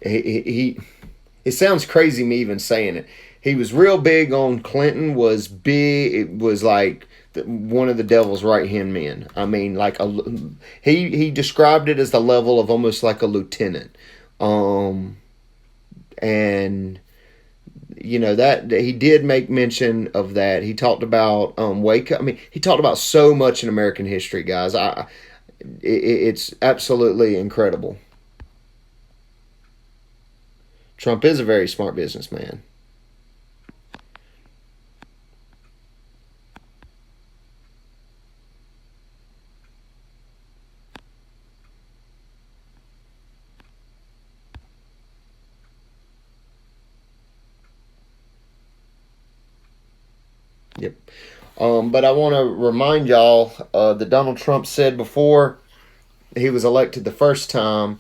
he it sounds crazy me even saying it. He was real big on Clinton. Was big. It was like one of the devil's right hand men. I mean, like he described it as the level of almost like a lieutenant. And that he did make mention of that. He talked about Waco. I mean, he talked about so much in American history, guys. It's absolutely incredible. Trump is a very smart businessman. Yep. But I want to remind y'all that Donald Trump said before he was elected the first time,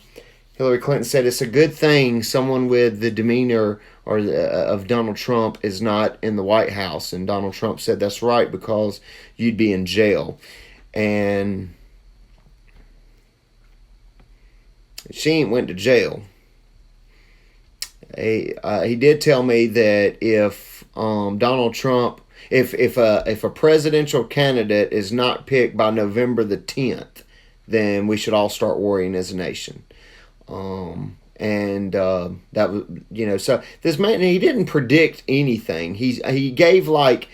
Hillary Clinton said it's a good thing someone with the demeanor of Donald Trump is not in the White House. And Donald Trump said that's right because you'd be in jail. And she ain't went to jail. He did tell me that if Donald Trump, if a presidential candidate is not picked by November the 10th, then we should all start worrying as a nation. That was, so this man, he didn't predict anything. He gave like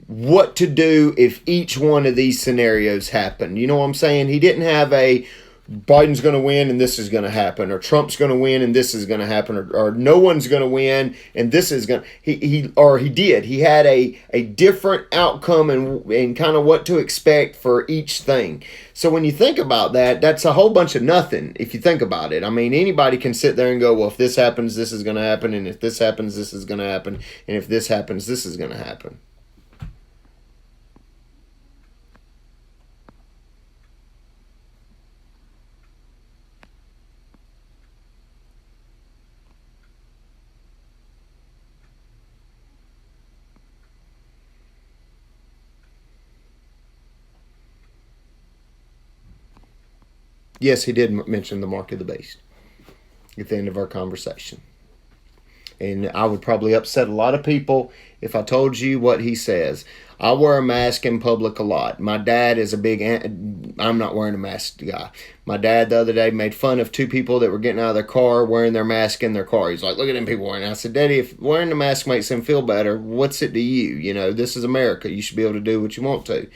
what to do if each one of these scenarios happened. You know what I'm saying? He didn't have a Biden's going to win and this is going to happen, or Trump's going to win and this is going to happen, or no one's going to win and this is going to, he had a different outcome and kind of what to expect for each thing. So when you think about that, that's a whole bunch of nothing if you think about it. I mean, anybody can sit there and go, well, if this happens, this is going to happen, and if this happens, this is going to happen, and if this happens, this is going to happen. Yes, he did mention the mark of the beast at the end of our conversation. And I would probably upset a lot of people if I told you what he says. I wear a mask in public a lot. My dad is a big, I'm not wearing a mask guy. My dad the other day made fun of two people that were getting out of their car wearing their mask in their car. He's like, look at them people wearing it. I said, Daddy, if wearing the mask makes them feel better, what's it to you? You know, this is America. You should be able to do what you want to.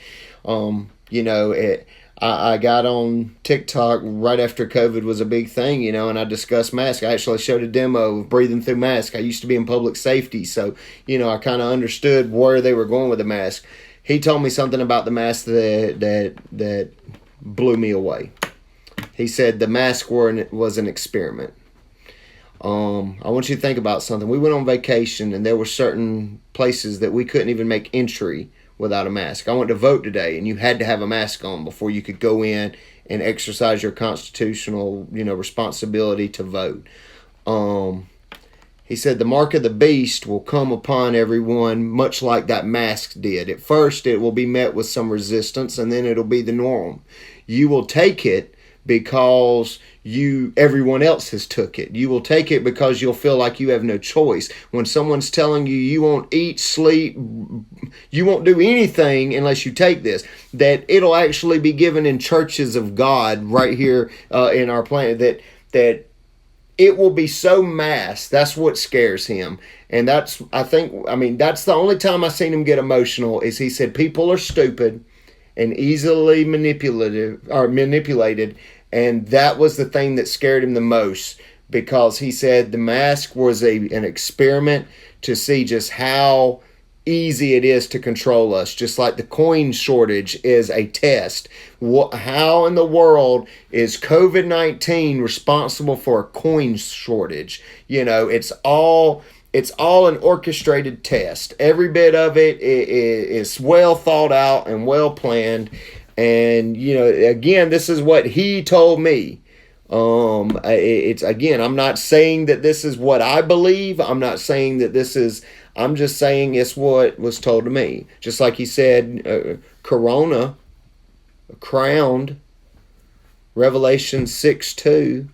I got on TikTok right after COVID was a big thing, and I discussed masks. I actually showed a demo of breathing through masks. I used to be in public safety, so, I kind of understood where they were going with the mask. He told me something about the mask that blew me away. He said the mask was an experiment. I want you to think about something. We went on vacation, and there were certain places that we couldn't even make entry without a mask. I went to vote today, and you had to have a mask on before you could go in and exercise your constitutional, responsibility to vote. He said the mark of the beast will come upon everyone much like that mask did. At first, it will be met with some resistance, and then it'll be the norm. You will take it because everyone else has took it. You will take it because you'll feel like you have no choice. When someone's telling you won't eat, sleep, you won't do anything unless you take this, that it'll actually be given in churches of God right here in our planet, that it will be so mass. That's what scares him. And that's the only time I've seen him get emotional is he said people are stupid and easily manipulated, and that was the thing that scared him the most, because he said the mask was an experiment to see just how easy it is to control us, just like the coin shortage is a test. How in the world is COVID-19 responsible for a coin shortage? It's all an orchestrated test. Every bit of it is well thought out and well planned. And, again, this is what he told me. I'm not saying that this is what I believe. I'm not saying that I'm just saying it's what was told to me. Just like he said, Corona, crowned, Revelation 6:2.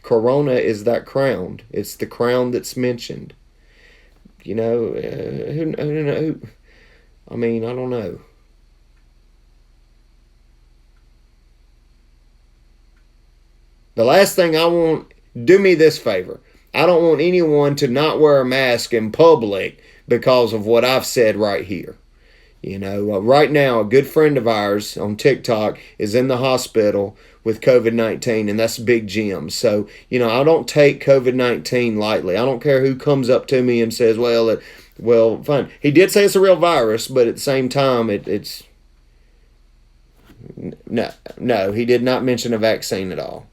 Corona is that crown. It's the crown that's mentioned. You know, I mean, I don't know. The last thing I want, do me this favor. I don't want anyone to not wear a mask in public because of what I've said right here. You know, right now, a good friend of ours on TikTok is in the hospital with COVID-19, and that's Big Jim. So, you know, I don't take COVID-19 lightly. I don't care who comes up to me and says, well, fine. He did say it's a real virus, but at the same time, it's... No, he did not mention a vaccine at all.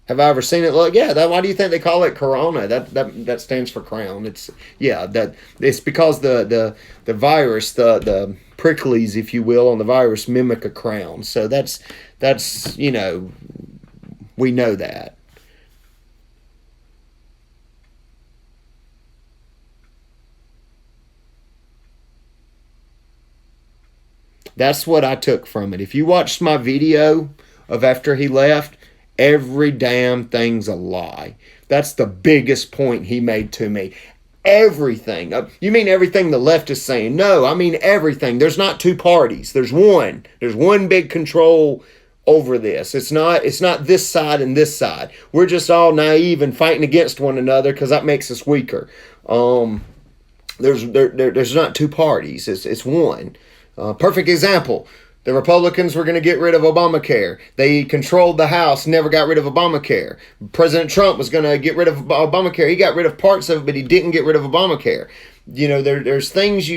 Have I ever seen it? Look, yeah. Why do you think they call it Corona? That stands for crown. It's because the virus, the pricklies, if you will, on the virus mimic a crown. So that's you know, we know that. That's what I took from it. If you watched my video of after he left, every damn thing's a lie. That's the biggest point he made to me. Everything. You mean everything the left is saying? No, I mean everything. There's not two parties. There's one. There's one big control over this. It's not this side and this side. We're just all naive and fighting against one another because that makes us weaker. There's not two parties. It's one. Perfect example. The Republicans were going to get rid of Obamacare. They controlled the House, never got rid of Obamacare. President Trump was going to get rid of Obamacare. He got rid of parts of it, but he didn't get rid of Obamacare. You know, there's things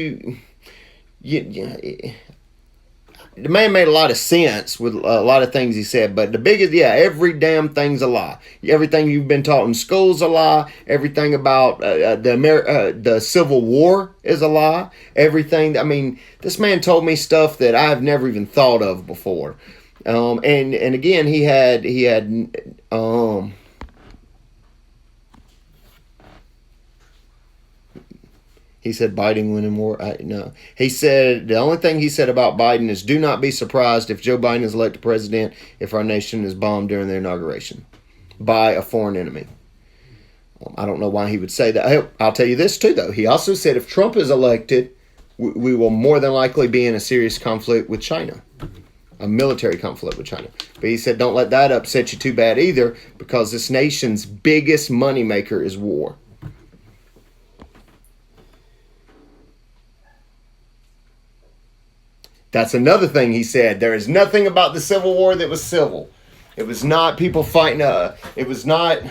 the man made a lot of sense with a lot of things he said, but the biggest, every damn thing's a lie. Everything you've been taught in school's a lie. Everything about the Civil War is a lie. Everything, I mean, this man told me stuff that I've never even thought of before. And again, he had he said Biden winning more. No. He said the only thing he said about Biden is do not be surprised if Joe Biden is elected president if our nation is bombed during the inauguration by a foreign enemy. I don't know why he would say that. I'll tell you this too, though. He also said if Trump is elected, we will more than likely be in a serious conflict with China, a military conflict with China. But he said don't let that upset you too bad either because this nation's biggest moneymaker is war. That's another thing he said. There is nothing about the Civil War that was civil. It was not people fighting. It was not.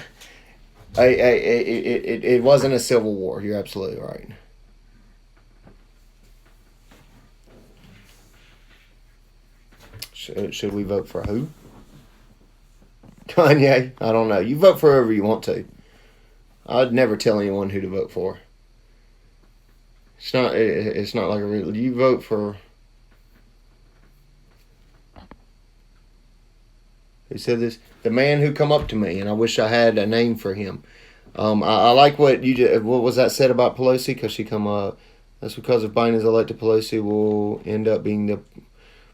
It wasn't a civil war. You're absolutely right. Should we vote for who? Kanye? I don't know. You vote for whoever you want to. I'd never tell anyone who to vote for. It's not. It's not like a real. You vote for. Who said this? The man who come up to me, and I wish I had a name for him. I like what you did. What was that said about Pelosi? Because she come up. That's because if Biden is elected, Pelosi will end up being the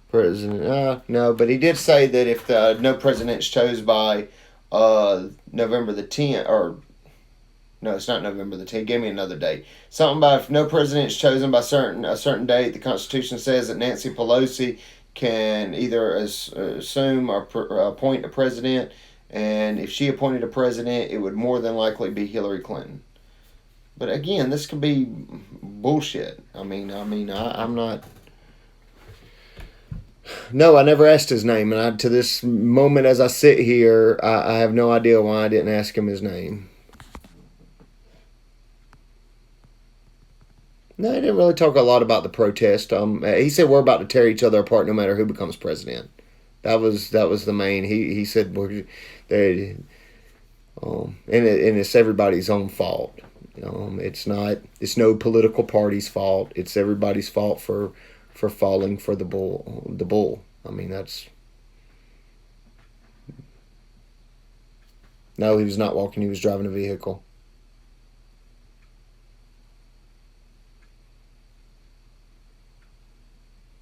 president. No, but he did say that if no president is chosen by November the 10th, or no, it's not November the 10th. He gave me another date. Something about if no president is chosen by a certain date, the Constitution says that Nancy Pelosi can either assume or appoint a president, and if she appointed a president, it would more than likely be Hillary Clinton. But again, this could be bullshit. I'm not. No, I never asked his name, and to this moment as I sit here, I have no idea why I didn't ask him his name. No, he didn't really talk a lot about the protest. He said we're about to tear each other apart no matter who becomes president. That was the main. He said and it's everybody's own fault. It's no political party's fault. It's everybody's fault for falling for the bull. I mean, that's. No, he was not walking. He was driving a vehicle.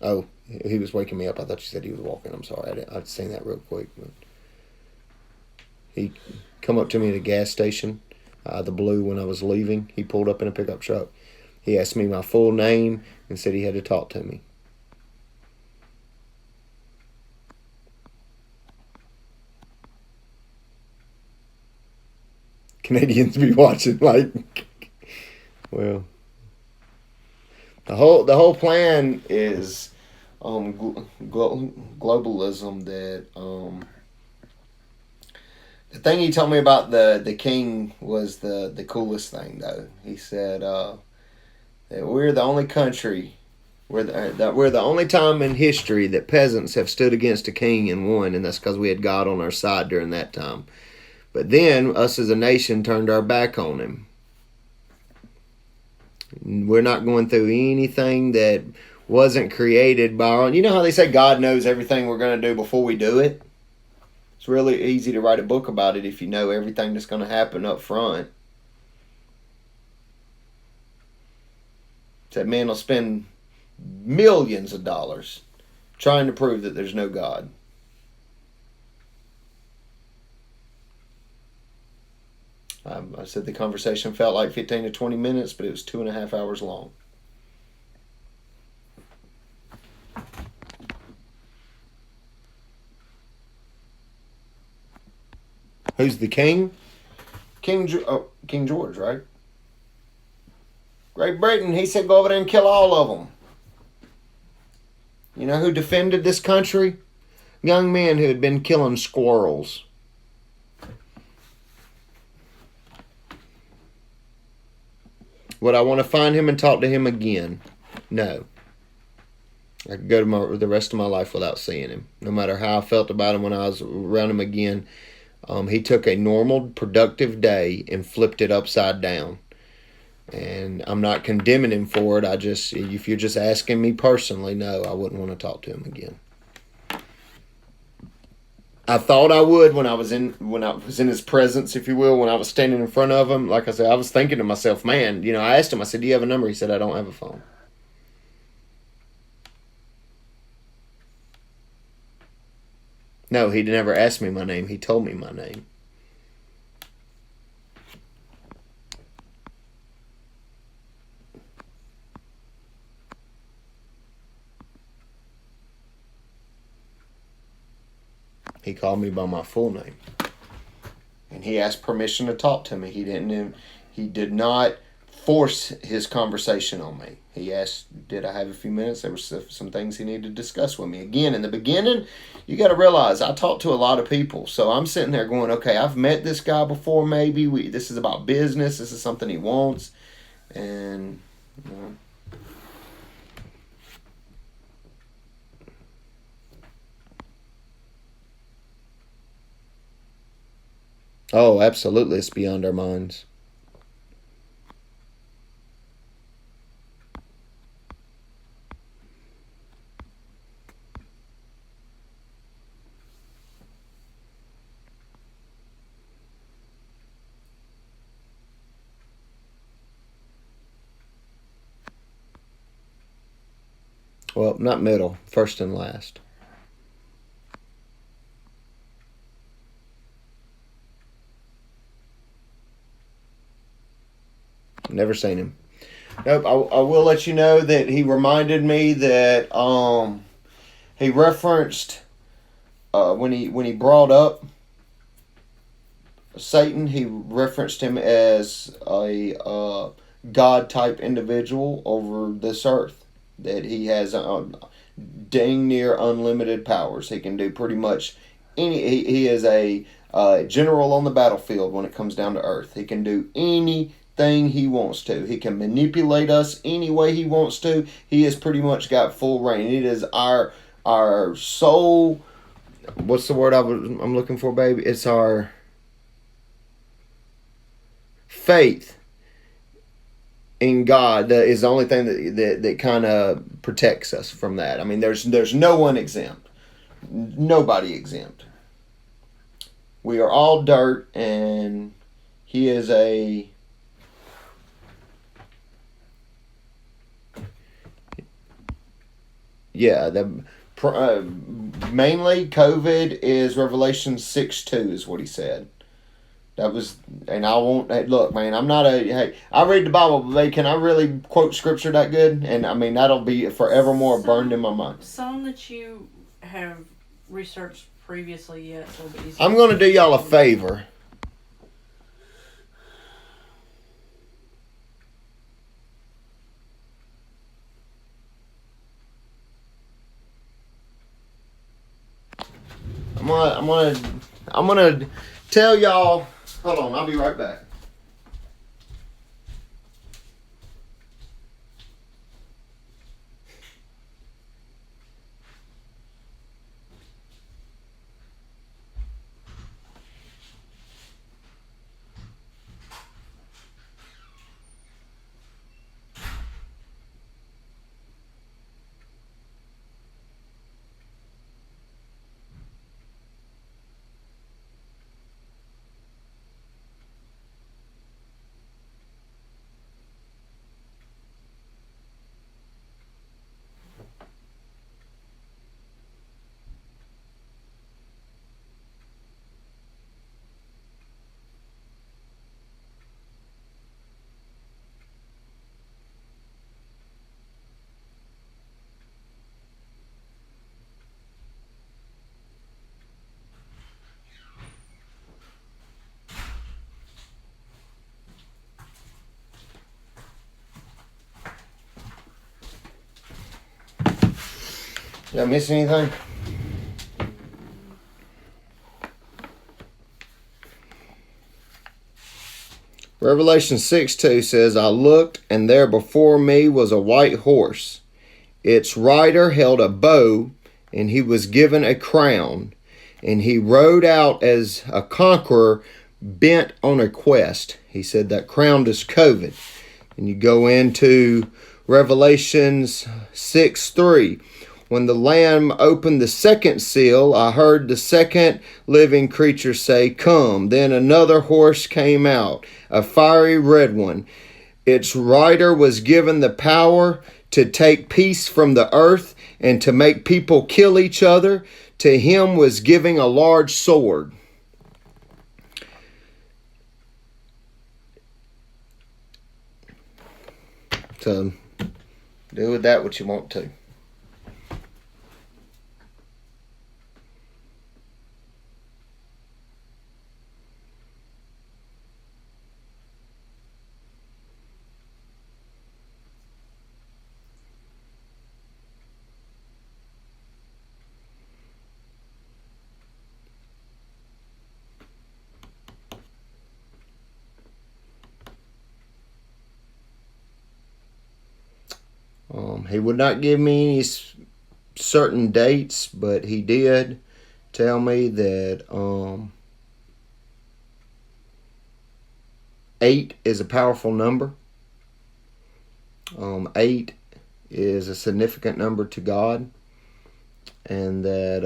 Oh, he was waking me up. I thought you said he was walking. I'm sorry. I'd seen that real quick. But he come up to me at a gas station, the Blue, when I was leaving. He pulled up in a pickup truck. He asked me my full name and said he had to talk to me. Canadians be watching like, well, the whole plan is globalism. That the thing he told me about the king was the coolest thing though. He said that we're the only country that we're the only time in history that peasants have stood against a king and won, and that's because we had God on our side during that time. But then us as a nation turned our back on him. We're not going through anything that wasn't created by... You know how they say God knows everything we're going to do before we do it? It's really easy to write a book about it if you know everything that's going to happen up front. That man will spend millions of dollars trying to prove that there's no God. I said the conversation felt like 15 to 20 minutes, but it was 2.5 hours long. Who's the king? King George, right? Great Britain, he said go over there and kill all of them. You know who defended this country? Young men who had been killing squirrels. Would I want to find him and talk to him again? No. I could go to the rest of my life without seeing him. No matter how I felt about him when I was around him again. He took a normal, productive day and flipped it upside down. And I'm not condemning him for it. If you're just asking me personally, no, I wouldn't want to talk to him again. I thought I would when I was in his presence, if you will, when I was standing in front of him. Like I said, I was thinking to myself, man, I asked him, I said, do you have a number? He said, I don't have a phone. No, he never asked me my name. He told me my name. He called me by my full name. And he asked permission to talk to me. He did not force his conversation on me. He asked, did I have a few minutes? There were some things he needed to discuss with me. Again, in the beginning, you got to realize I talk to a lot of people. So I'm sitting there going, okay, I've met this guy before maybe. This is about business. This is something he wants. And, oh, absolutely. It's beyond our minds. Well, not middle, first and last. Never seen him. Nope. I will let you know that he reminded me that he referenced when he brought up Satan, he referenced him as a God type individual over this earth. That he has dang near unlimited powers. He can do pretty much any. He is a general on the battlefield when it comes down to earth. He can do anything he wants to. He can manipulate us any way he wants to. He has pretty much got full reign. It is our soul. What's the word I'm looking for, baby? It's our faith in God that is the only thing that kind of protects us from that. I mean, there's no one exempt. Nobody exempt. We are all dirt, and he is a... Yeah, mainly COVID is Revelation 6:2 is what he said. That was, and I won't. Hey, look, man, I'm not a. Hey, I read the Bible, but can I really quote scripture that good? And I mean, that'll be forevermore burned in my mind. Some that you have researched previously, yeah, it's a little bit easier. I'm going to do y'all a favor. I'm gonna tell y'all. Hold on, I'll be right back. Did I miss anything? Revelation 6:2 says, I looked, and there before me was a white horse. Its rider held a bow, and he was given a crown. And he rode out as a conqueror bent on a quest. He said that crown is COVID. And you go into Revelations 6:3. When the Lamb opened the second seal, I heard the second living creature say, Come. Then another horse came out, a fiery red one. Its rider was given the power to take peace from the earth and to make people kill each other. To him was given a large sword. So do with that what you want to. He would not give me any certain dates, but he did tell me that 8 is a powerful number. 8 is a significant number to God, and that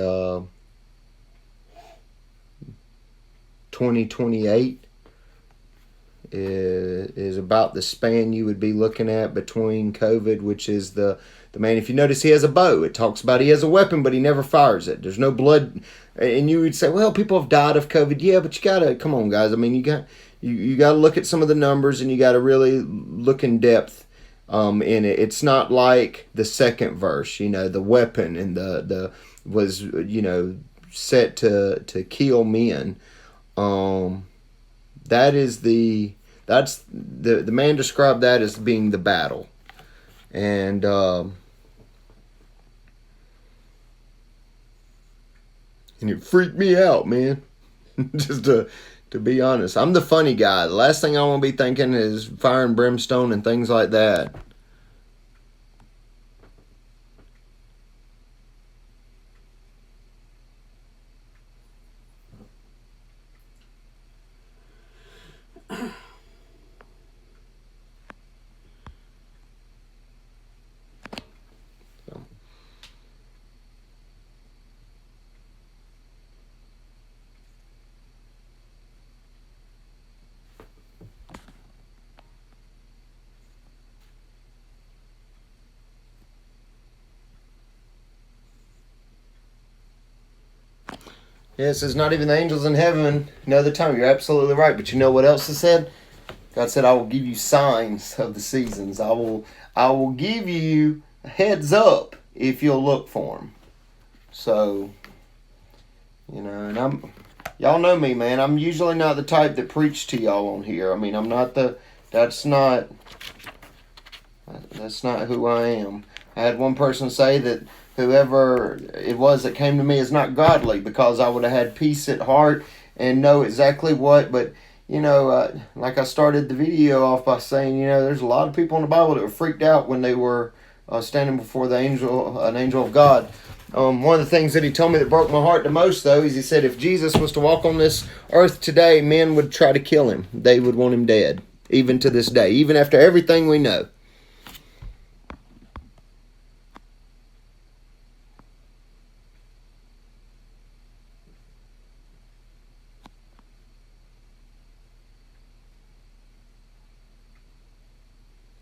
2028 is about the span you would be looking at between COVID, which is the man. If you notice, he has a bow. It talks about he has a weapon, but he never fires it. There's no blood, and you would say, well, people have died of COVID. Yeah, but you gotta come on, guys. I mean, you got to look at some of the numbers, and you got to really look in depth in it. It's not like the second verse, the weapon and the was set to kill men. That's the man described that as being the battle, and it freaked me out, man. Just to be honest, I'm the funny guy. The last thing I want to be thinking is fire and brimstone and things like that. Yeah, it says not even the angels in heaven know the time. You're absolutely right. But you know what else it said? God said, I will give you signs of the seasons. I will give you a heads up if you'll look for them. So, and y'all know me, man. I'm usually not the type that preach to y'all on here. I mean, that's not who I am. I had one person say that whoever it was that came to me is not godly, because I would have had peace at heart and know exactly what. But like I started the video off by saying, there's a lot of people in the Bible that were freaked out when they were standing before an angel of God. One of the things that he told me that broke my heart the most, though, is he said if Jesus was to walk on this earth today, men would try to kill him. They would want him dead, even to this day, even after everything we know.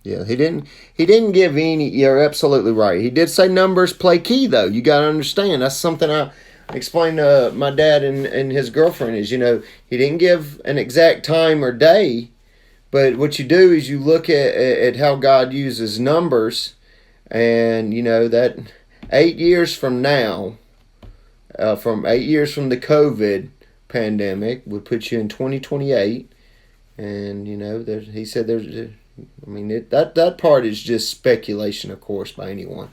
Yeah, he didn't give any. You're absolutely right. He did say numbers play key, though. You got to understand. That's something I explained to my dad and his girlfriend is, he didn't give an exact time or day, but what you do is you look at how God uses numbers, and that 8 years from now, from 8 years from the COVID pandemic, would put you in 2028, and he said there's. I mean, that part is just speculation, of course, by anyone.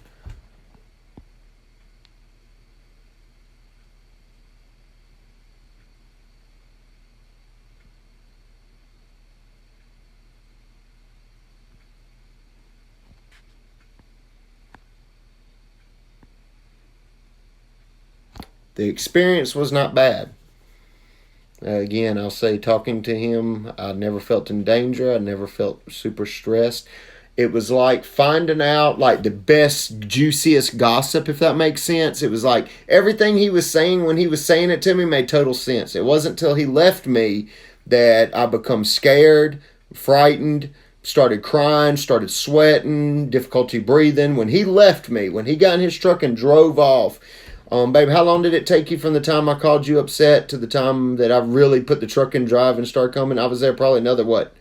The experience was not bad. Again, I'll say, talking to him, I never felt in danger. I never felt super stressed. It was like finding out like the best, juiciest gossip, if that makes sense. It was like everything he was saying when he was saying it to me made total sense. It wasn't till he left me that I become scared, frightened, started crying, started sweating, difficulty breathing. When he left me, when he got in his truck and drove off, babe, how long did it take you from the time I called you upset to the time that I really put the truck in drive and started coming? I was there probably another, what?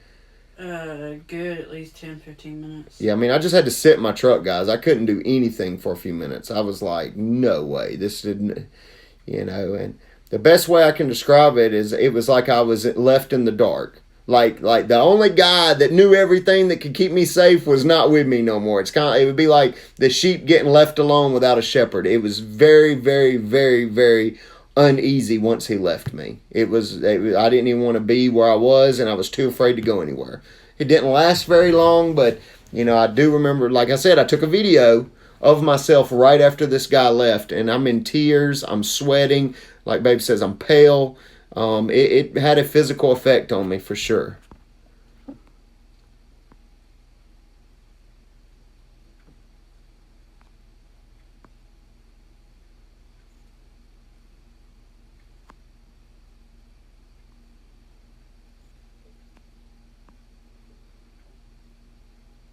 Good, at least 10-15 minutes. Yeah, I mean, I just had to sit in my truck, guys. I couldn't do anything for a few minutes. I was like, no way. This didn't, and the best way I can describe it is it was like I was left in the dark. Like the only guy that knew everything that could keep me safe was not with me no more. It would be like the sheep getting left alone without a shepherd. It was very, very, very, very uneasy once he left me. I didn't even want to be where I was, and I was too afraid to go anywhere. It didn't last very long, but I do remember, like I said, I took a video of myself right after this guy left, and I'm in tears, I'm sweating, like Babe says, I'm pale. It had a physical effect on me for sure.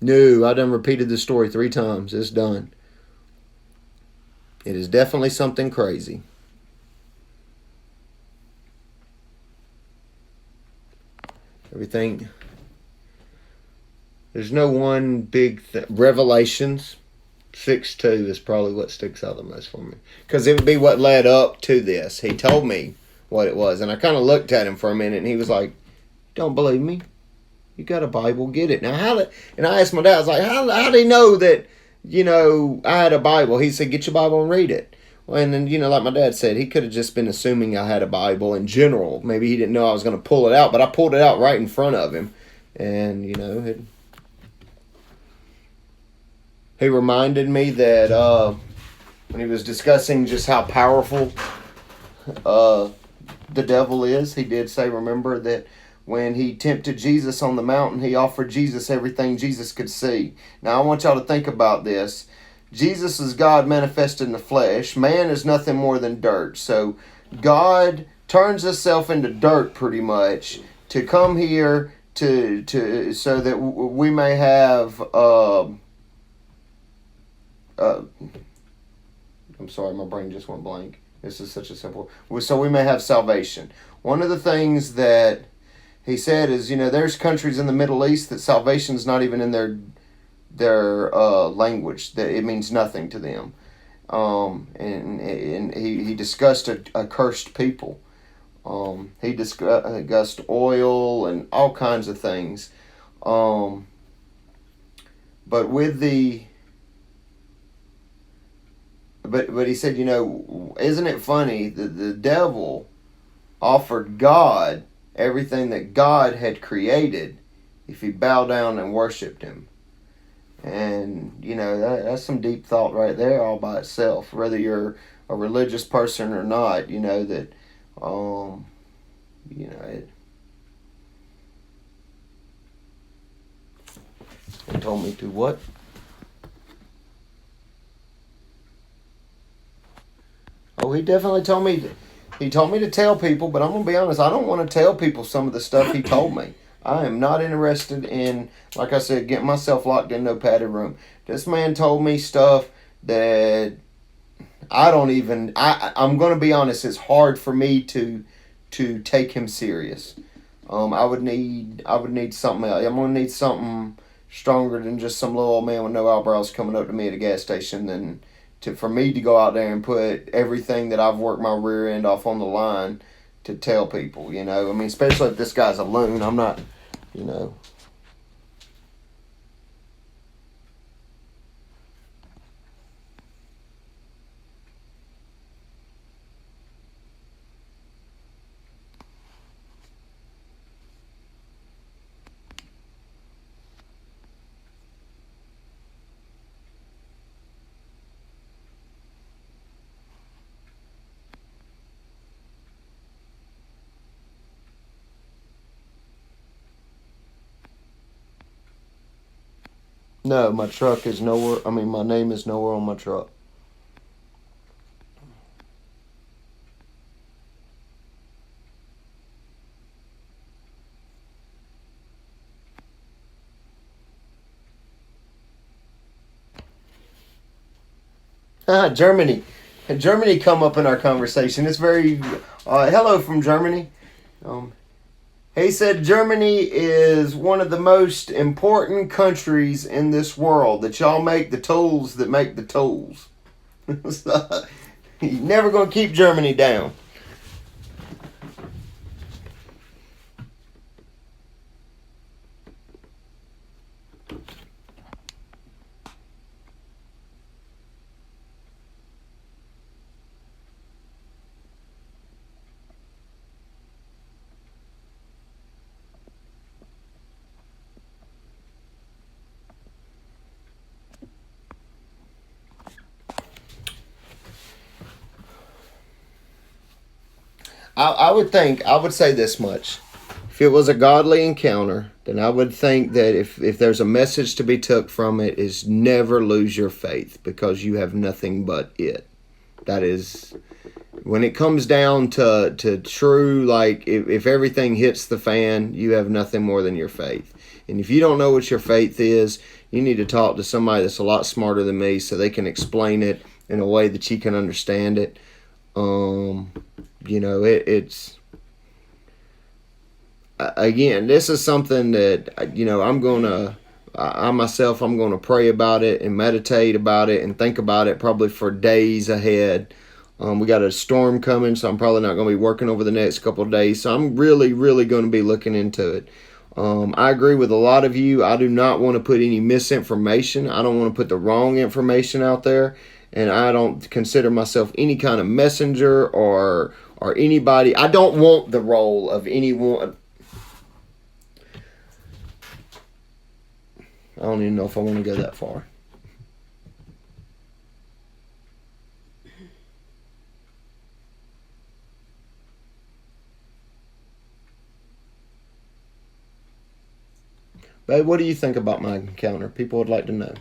No, I done repeated the story 3 times. It's done. It is definitely something crazy. Everything. There's no one big Revelations 6:2 is probably what sticks out the most for me, because it would be what led up to this. He told me what it was, and I kind of looked at him for a minute, and he was like, "Don't believe me? You got a Bible? Get it." Now, and I asked my dad, I was like, how did he know that I had a Bible? He said, "Get your Bible and read it." Well, and then, like my dad said, he could have just been assuming I had a Bible in general. Maybe he didn't know I was going to pull it out, but I pulled it out right in front of him. And, he reminded me that when he was discussing just how powerful the devil is, he did say, remember, that when he tempted Jesus on the mountain, he offered Jesus everything Jesus could see. Now, I want y'all to think about this. Jesus is God manifested in the flesh. Man is nothing more than dirt. So God turns himself into dirt pretty much to come here to so that we may have I'm sorry, my brain just went blank. This is such a simple. So we may have salvation. One of the things that he said is, there's countries in the Middle East that salvation's not even in their language. That it means nothing to them. And he discussed a cursed people. He discussed oil and all kinds of things. But with the but he said, isn't it funny that the devil offered God everything that God had created if he bowed down and worshipped him? And that's some deep thought right there all by itself. Whether you're a religious person or not, that it told me to what? Oh, he definitely told me. He told me to tell people, but I'm gonna be honest. I don't want to tell people some of the stuff he told me. I am not interested in, like I said, getting myself locked in no padded room. This man told me stuff that I don't even. I'm gonna be honest. It's hard for me to take him serious. I would need something else. I'm gonna need something stronger than just some little old man with no eyebrows coming up to me at a gas station than for me to go out there and put everything that I've worked my rear end off on the line to tell people. I mean, especially if this guy's a loon. I'm not. No, my truck is nowhere. I mean, my name is nowhere on my truck. Germany. Germany come up in our conversation. It's very. Hello from Germany. He said Germany is one of the most important countries in this world. That y'all make the tools that make the tools. So, you're never gonna keep Germany down. I would say this much. If it was a godly encounter, then I would think that if there's a message to be took from it is never lose your faith because you have nothing but it. That is, when it comes down to true, like if everything hits the fan, you have nothing more than your faith. And if you don't know what your faith is, you need to talk to somebody that's a lot smarter than me so they can explain it in a way that you can understand it. It's again, this is something that I'm gonna pray about it and meditate about it and think about it probably for days ahead. We got a storm coming, so I'm probably not going to be working over the next couple of days. So I'm really, really going to be looking into it. I agree with a lot of you. I do not want to put any misinformation. I don't want to put the wrong information out there. And I don't consider myself any kind of messenger or anybody. I don't want the role of anyone. I don't even know if I want to go that far. Babe, what do you think about my encounter? People would like to know.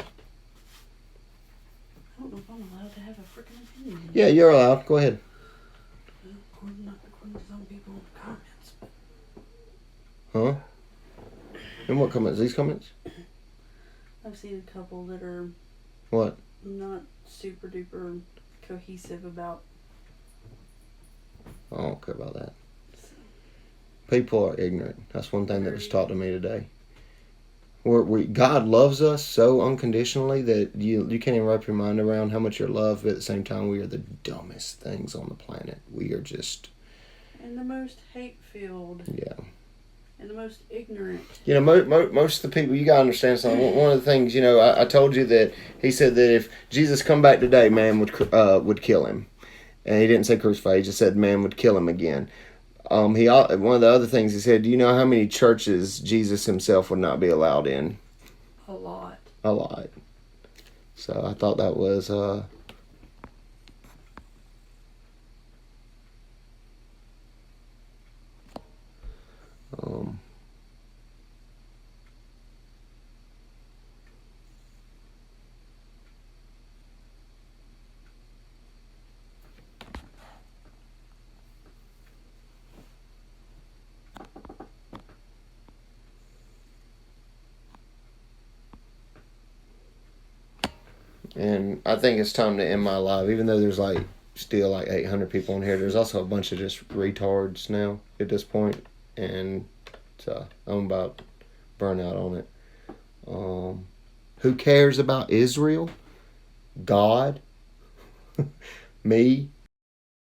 I don't know if I'm allowed to have a freaking opinion. Yeah, you're allowed. Go ahead. According to some people in the comments. Huh? And what comments? These comments? I've seen a couple that are What? not super duper cohesive about care about that. People are ignorant. That's one thing that was taught to me today. God loves us so unconditionally that you can't even wrap your mind around how much you're loved, but at the same time, we are the dumbest things on the planet. We are just... And the most hate-filled. Yeah. And the most ignorant. You know, most of the people, you got to understand something. One of the things, you know, I told you that he said that if Jesus come back today, man would kill him. And he didn't say crucify, he just said man would kill him again. One of the other things he said, do you know how many churches Jesus himself would not be allowed in? A lot. A lot. So I thought that was and I think it's time to end my live, even though there's still 800 people in here. There's also a bunch of just retards now at this point, and so I'm about burnout on it. Who cares about Israel? God? Me?